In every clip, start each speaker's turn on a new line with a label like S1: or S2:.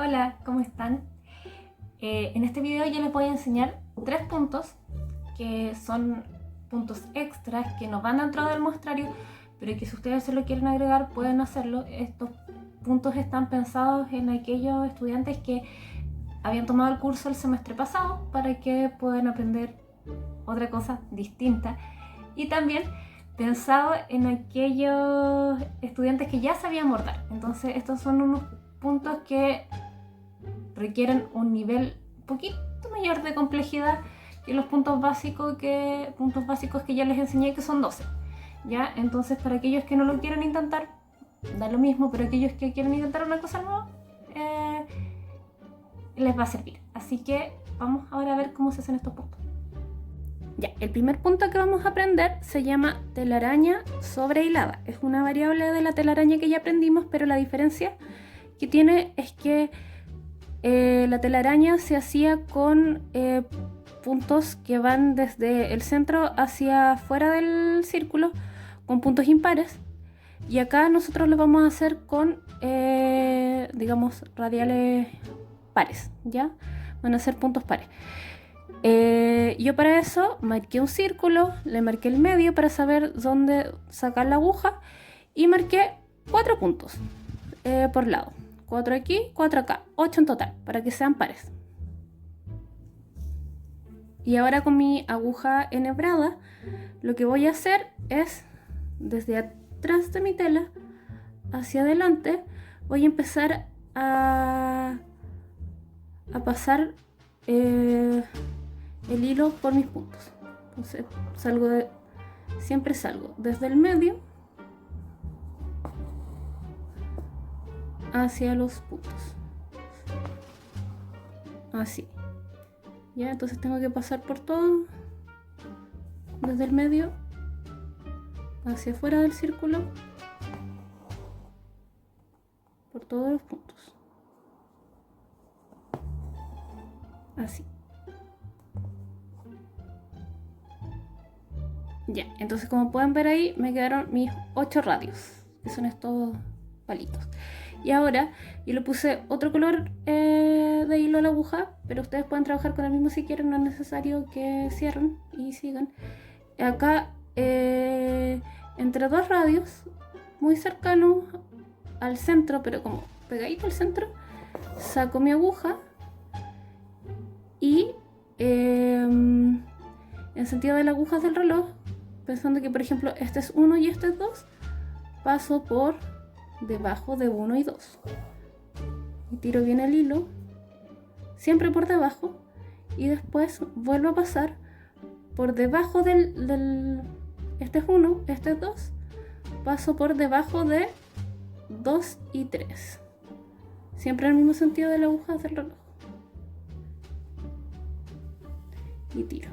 S1: Hola, ¿cómo están? En este video yo les voy a enseñar 3 puntos que son puntos extras que no van dentro del muestrario, pero que si ustedes se lo quieren agregar pueden hacerlo. Estos puntos están pensados en aquellos estudiantes que habían tomado el curso el semestre pasado para que puedan aprender otra cosa distinta, y también pensado en aquellos estudiantes que ya sabían bordar. Entonces estos son unos puntos que requieren un nivel un poquito mayor de complejidad que los puntos básicos que ya les enseñé, que son 12. ¿Ya? Entonces, para aquellos que no lo quieran intentar, da lo mismo, pero aquellos que quieren intentar una cosa nueva, les va a servir. Así que vamos ahora a ver cómo se hacen estos puntos. Ya, el primer punto que vamos a aprender se llama telaraña sobrehilada. Es una variable de la telaraña que ya aprendimos, pero la diferencia que tiene es que la telaraña se hacía con puntos que van desde el centro hacia fuera del círculo, con puntos impares, y acá nosotros lo vamos a hacer con digamos radiales pares. ¿Ya? Van a ser puntos pares. Yo para eso marqué un círculo, le marqué el medio para saber dónde sacar la aguja, y marqué 4 puntos por lado. 4 aquí, 4 acá, 8 en total, para que sean pares. Y ahora con mi aguja enhebrada, lo que voy a hacer es, desde atrás de mi tela hacia adelante, voy a empezar a pasar el hilo por mis puntos. Entonces siempre salgo desde el medio hacia los puntos, así. Ya, entonces tengo que pasar por todo, desde el medio hacia afuera del círculo, por todos los puntos, así. Ya, entonces como pueden ver ahí me quedaron mis 8 radios, que son estos palitos. Y ahora yo le puse otro color de hilo a la aguja, pero ustedes pueden trabajar con el mismo si quieren, no es necesario que cierren y sigan. Acá entre 2 radios, muy cercano al centro, pero como pegadito al centro, saco mi aguja y en sentido de las agujas del reloj, pensando que por ejemplo este es 1 y este es 2, paso por debajo de 1 y 2 y tiro bien el hilo, siempre por debajo, y después vuelvo a pasar por debajo del este es 1, este es 2, paso por debajo de 2 y 3, siempre en el mismo sentido de la aguja del reloj, y tiro.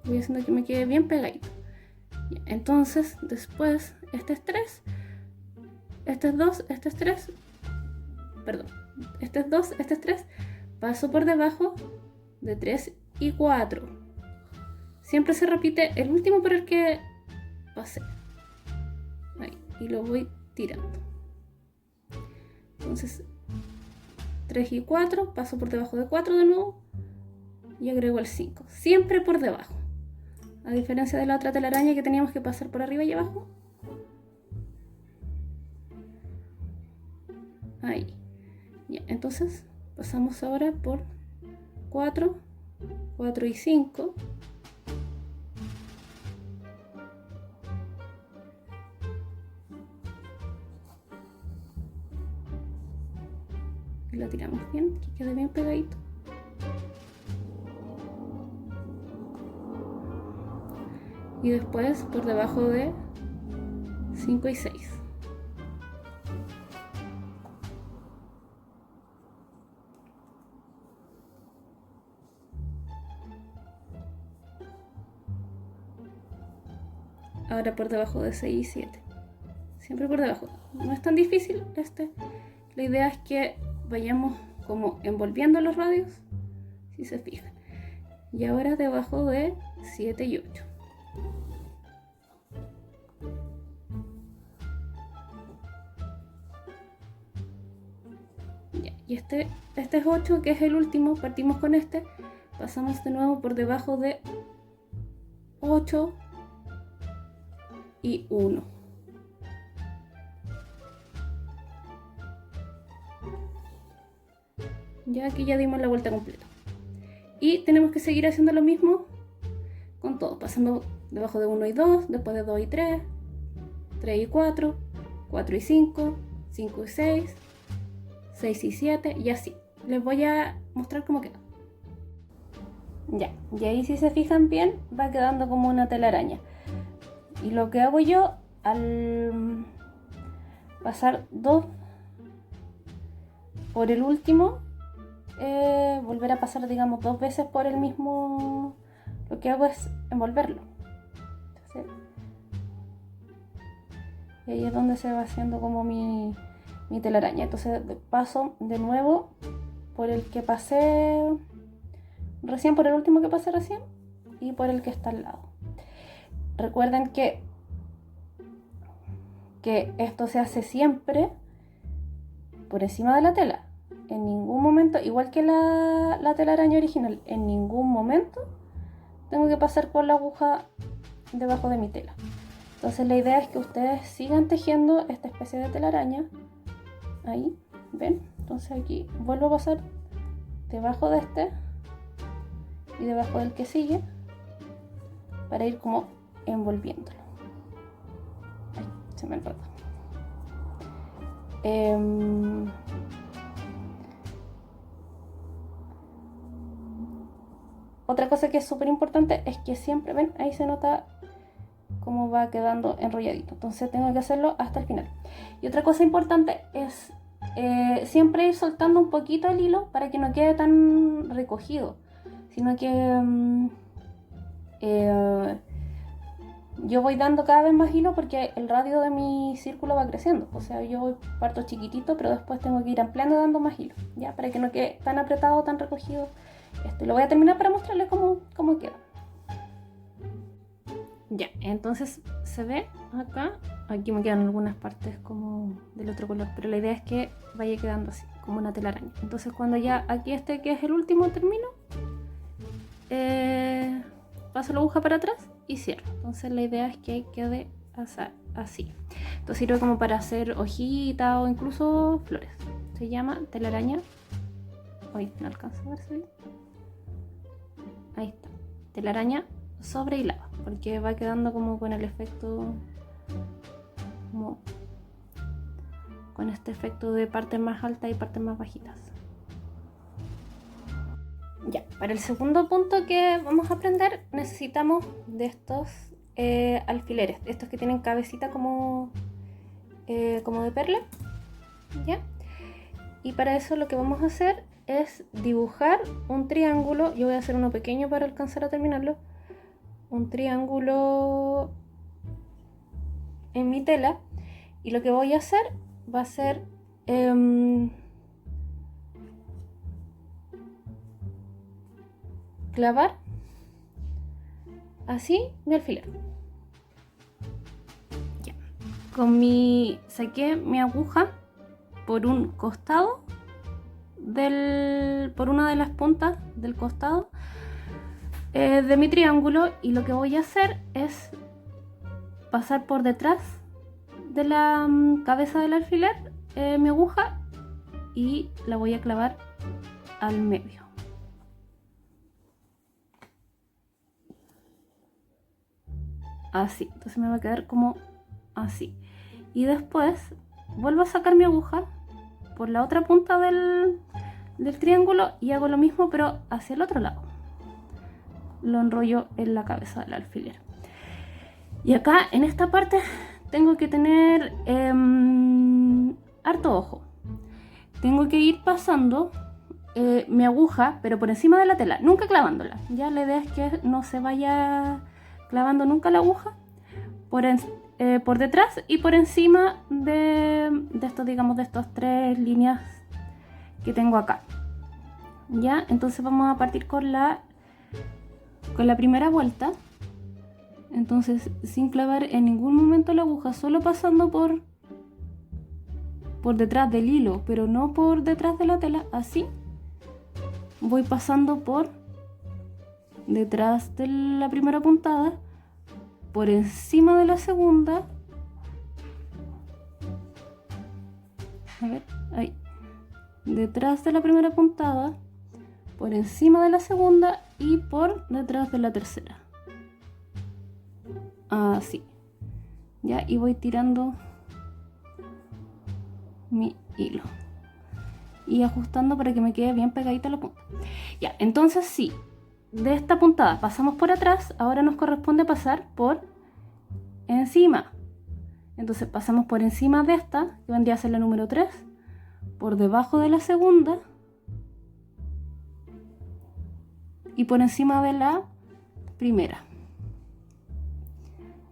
S1: Voy haciendo que me quede bien pegadito. Entonces después este es 3, este es 2, este es 3, perdón, este es 2, este es 3, paso por debajo de 3 y 4. Siempre se repite el último por el que pasé. Ahí, y lo voy tirando. Entonces 3 y 4, paso por debajo de 4 de nuevo y agrego el 5. Siempre por debajo. A diferencia de la otra telaraña que teníamos que pasar por arriba y abajo. Ahí. Ya, entonces pasamos ahora por 4, 4 y 5. Y lo tiramos bien, que quede bien pegadito. Y después por debajo de 5 y 6. Ahora por debajo de 6 y 7. Siempre por debajo. No es tan difícil este. La idea es que vayamos como envolviendo los radios, si se fijan. Y ahora debajo de 7 y 8. y este es 8, que es el último, partimos con este, pasamos de nuevo por debajo de 8 y 1. Ya aquí ya dimos la vuelta completa. Y tenemos que seguir haciendo lo mismo con todo, pasando debajo de 1 y 2, después de 2 y 3, 3 y 4, 4 y 5, 5 y 6, 6 y 7 y así. Les voy a mostrar cómo queda. Ya, y ahí si se fijan bien va quedando como una telaraña. Y lo que hago yo al pasar 2 por el último, volver a pasar, digamos, 2 veces por el mismo, lo que hago es envolverlo. Entonces, y ahí es donde se va haciendo como mi telaraña. Entonces paso de nuevo por el que pasé recién, por el último que pasé recién, y por el que está al lado. Recuerden que esto se hace siempre por encima de la tela. En ningún momento, igual que la telaraña original, en ningún momento tengo que pasar con la aguja debajo de mi tela. Entonces la idea es que ustedes sigan tejiendo esta especie de telaraña. Ahí, ¿ven? Entonces aquí vuelvo a pasar debajo de este y debajo del que sigue para ir como envolviéndolo. Ay, se me enredó. Otra cosa que es súper importante es que siempre, ven, ahí se nota cómo va quedando enrolladito. Entonces tengo que hacerlo hasta el final. Y otra cosa importante es siempre ir soltando un poquito el hilo para que no quede tan recogido, sino que yo voy dando cada vez más hilo porque el radio de mi círculo va creciendo. O sea, yo parto chiquitito, pero después tengo que ir ampliando dando más hilo, ya, para que no quede tan apretado, tan recogido. Esto lo voy a terminar para mostrarles cómo queda. Ya, entonces se ve acá. Aquí me quedan algunas partes como del otro color, pero la idea es que vaya quedando así, como una telaraña. Entonces cuando ya aquí este, que es el último, termino, paso la aguja para atrás y cierro. Entonces la idea es que quede así. Esto sirve como para hacer hojitas o incluso flores. Se llama telaraña. Hoy no alcanzo a verse bien. Ahí está, telaraña sobre hilada, porque va quedando como con el efecto, como con este efecto de partes más altas y partes más bajitas. Ya, para el segundo punto que vamos a aprender necesitamos de estos alfileres, estos que tienen cabecita como de perla, ¿ya? Y para eso lo que vamos a hacer es dibujar un triángulo. Yo voy a hacer uno pequeño para alcanzar a terminarlo. Un triángulo en mi tela, y lo que voy a hacer va a ser clavar así mi alfiler. Ya. Saqué mi aguja por un costado por una de las puntas del costado de mi triángulo, y lo que voy a hacer es pasar por detrás de la cabeza del alfiler mi aguja, y la voy a clavar al medio. Así, entonces me va a quedar como así. Y después vuelvo a sacar mi aguja por la otra punta del triángulo y hago lo mismo, pero hacia el otro lado. Lo enrollo en la cabeza del alfiler. Y acá en esta parte tengo que tener harto ojo. Tengo que ir pasando mi aguja, pero por encima de la tela, nunca clavándola. Ya la idea es que no se vaya clavando nunca la aguja por detrás y por encima de estos, digamos, de estas 3 líneas que tengo acá. Ya, entonces vamos a partir con la primera vuelta. Entonces, sin clavar en ningún momento la aguja, solo pasando por por detrás del hilo, pero no por detrás de la tela, así. Voy pasando por detrás de la primera puntada, por encima de la segunda. A ver, ahí. Detrás de la primera puntada, por encima de la segunda y por detrás de la tercera. Así. Ya, y voy tirando mi hilo y ajustando para que me quede bien pegadita la punta. Ya, entonces sí, de esta puntada pasamos por atrás, ahora nos corresponde pasar por encima. Entonces pasamos por encima de esta, que vendría a ser la número 3, por debajo de la segunda y por encima de la primera.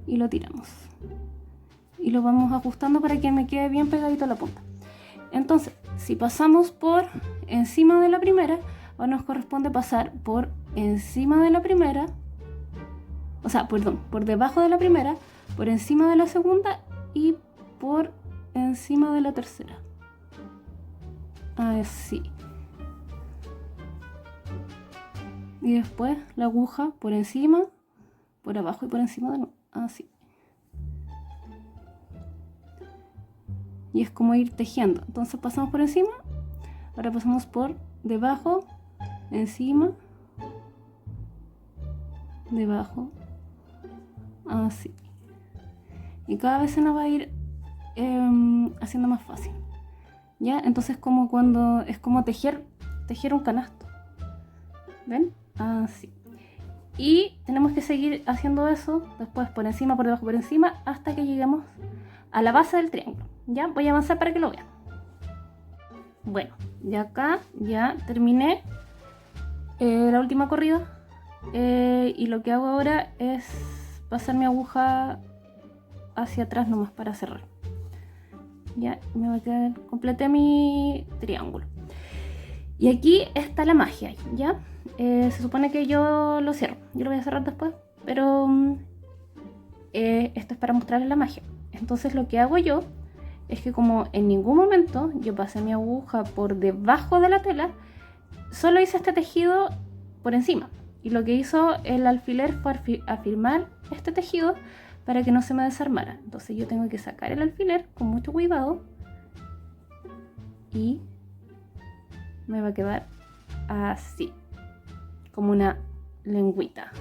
S1: Y lo tiramos. Y lo vamos ajustando para que me quede bien pegadito a la punta. Entonces, si pasamos por encima de la primera, ahora nos corresponde pasar por encima de la primera, o sea, perdón, por debajo de la primera, por encima de la segunda y por encima de la tercera. Así. Y después la aguja por encima, por abajo y por encima de nuevo. Así. Y es como ir tejiendo. Entonces pasamos por encima, ahora pasamos por debajo, encima, debajo, así. Y cada vez se nos va a ir haciendo más fácil. ¿Ya? Entonces como cuando es como tejer un canasto. ¿Ven? Así. Y tenemos que seguir haciendo eso, después por encima, por debajo, por encima, hasta que lleguemos a la base del triángulo. Ya, voy a avanzar para que lo vean. Bueno, ya acá ya terminé la última corrida. Y lo que hago ahora es pasar mi aguja hacia atrás nomás para cerrar. Ya, me va a quedar, completé mi triángulo. Y aquí está la magia, ¿ya? Se supone que yo lo cierro. Yo lo voy a cerrar después, pero esto es para mostrarles la magia. Entonces lo que hago yo es que como en ningún momento yo pasé mi aguja por debajo de la tela, solo hice este tejido por encima. Y lo que hizo el alfiler fue afirmar este tejido para que no se me desarmara. Entonces yo tengo que sacar el alfiler con mucho cuidado y me va a quedar así, como una lengüita.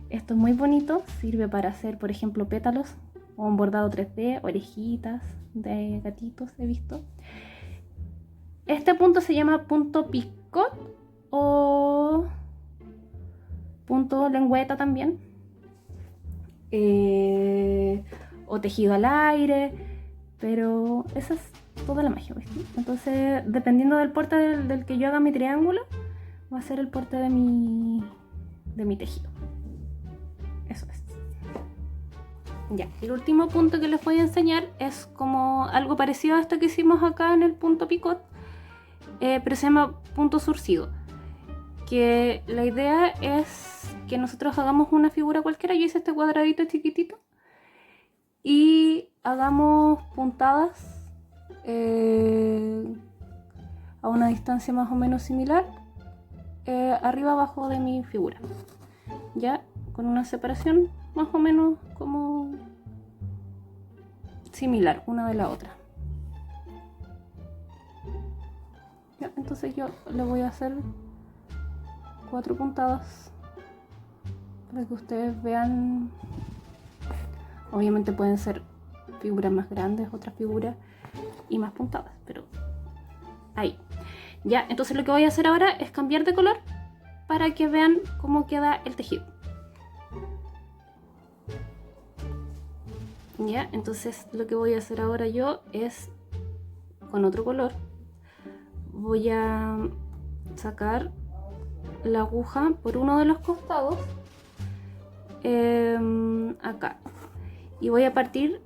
S1: Esto es muy bonito, sirve para hacer, por ejemplo, pétalos o un bordado 3D, orejitas de gatitos, he visto. Este punto se llama punto picot o punto lengüeta también, o tejido al aire, pero esa es toda la magia, ¿viste? Entonces, dependiendo del porte del que yo haga mi triángulo, va a ser el porte de mi tejido. Eso es. Ya, el último punto que les voy a enseñar es como algo parecido a esto que hicimos acá en el punto picot, pero se llama punto surcido. Que la idea es que nosotros hagamos una figura cualquiera. Yo hice este cuadradito chiquitito y hagamos puntadas a una distancia más o menos similar, arriba abajo de mi figura, ya con una separación más o menos como similar una de la otra. Ya, entonces yo le voy a hacer 4 puntadas para que ustedes vean. Obviamente pueden ser figuras más grandes, otras figuras y más puntadas, pero ahí. Ya, entonces lo que voy a hacer ahora es cambiar de color para que vean cómo queda el tejido. Ya, entonces lo que voy a hacer ahora yo es con otro color. Voy a sacar la aguja por uno de los costados, acá, y voy a partir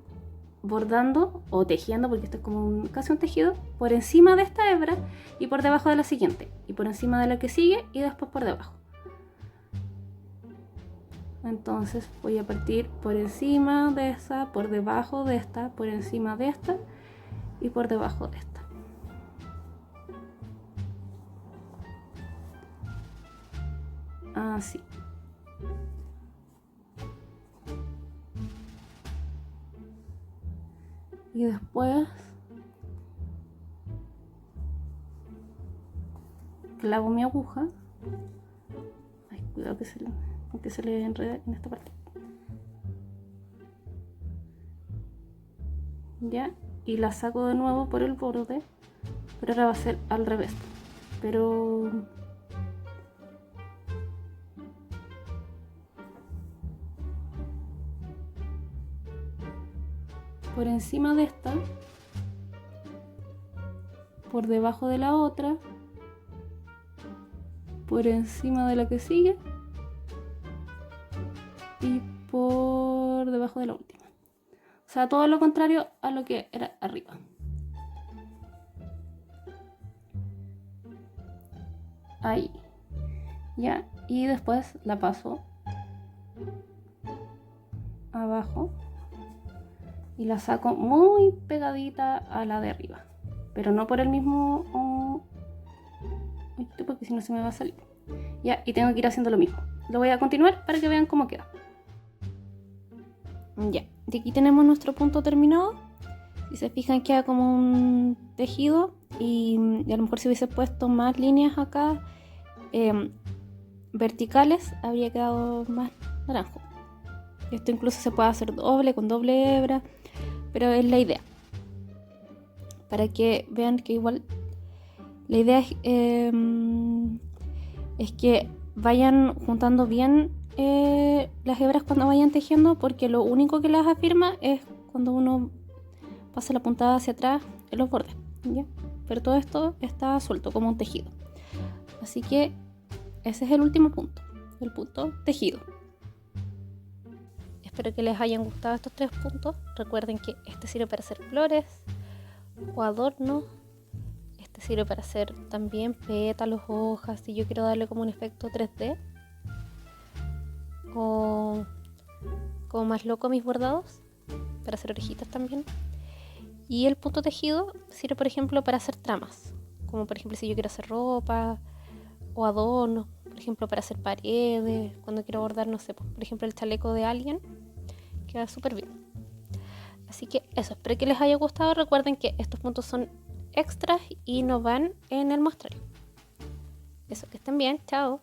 S1: bordando o tejiendo, porque esto es como casi un tejido, por encima de esta hebra y por debajo de la siguiente, y por encima de la que sigue y después por debajo. Entonces voy a partir por encima de esa, por debajo de esta, por encima de esta y por debajo de esta. Así. Y después clavo mi aguja. Ay, cuidado que se le enrede en esta parte. Ya, y la saco de nuevo por el borde, pero ahora va a ser al revés. Pero por encima de esta, por debajo de la otra, por encima de la que sigue y por debajo de la última. O sea, todo lo contrario a lo que era arriba. Ahí. Ya, y después la paso abajo y la saco muy pegadita a la de arriba, pero no por el mismo porque si no se me va a salir. Ya, y tengo que ir haciendo lo mismo. Lo voy a continuar para que vean cómo queda. Ya, y aquí tenemos nuestro punto terminado. Si se fijan, queda como un tejido y a lo mejor si hubiese puesto más líneas acá verticales, habría quedado más naranjo. Esto incluso se puede hacer doble, con doble hebra, pero es la idea, para que vean que igual la idea es que vayan juntando bien las hebras cuando vayan tejiendo, porque lo único que las afirma es cuando uno pasa la puntada hacia atrás en los bordes, ¿ya? Pero todo esto está suelto como un tejido. Así que ese es el último punto, el punto tejido. Espero que les hayan gustado estos 3 puntos. Recuerden que este sirve para hacer flores o adornos. Este sirve para hacer también pétalos, hojas, si yo quiero darle como un efecto 3D. O como más loco a mis bordados, para hacer orejitas también. Y el punto tejido sirve, por ejemplo, para hacer tramas. Como por ejemplo si yo quiero hacer ropa o adornos. Por ejemplo, para hacer paredes. Cuando quiero bordar, no sé, por ejemplo, el chaleco de alguien. Queda súper bien. Así que eso, espero que les haya gustado. Recuerden que estos puntos son extras y no van en el muestrario. Eso, que estén bien, chao.